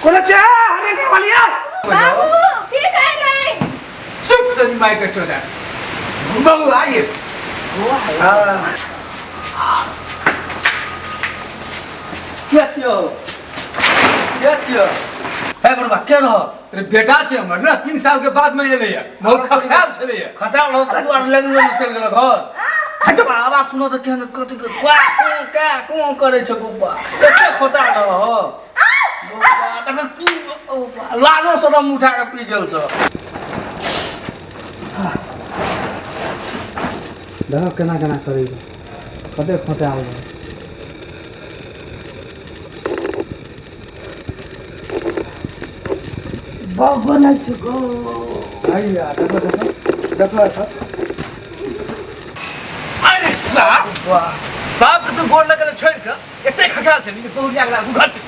बोले चा अरे वालिया बाबू की काय नाही चुप तेरी माई का चोदा बाबू आइए क्या थियो है बड़बा के रह तेरे बेटा छे हमर ना 3 साल के बाद में एले है बहुत खराब छले है खटा लो त दुआर लेन चल गेल घर हट बा आवाज सुनो त केहन कथि का को करे छ गुब्बा एते खटा न हो गुब्बा तक की लागो सदम उठा के पी गेल छ देखो केना केना करी कते खटा आउ बाबा नहीं चुको आइया देखो अरे साहब बाप के तो गोड़ लगल छोड़ के एते खगाल छली बहुत लागला घर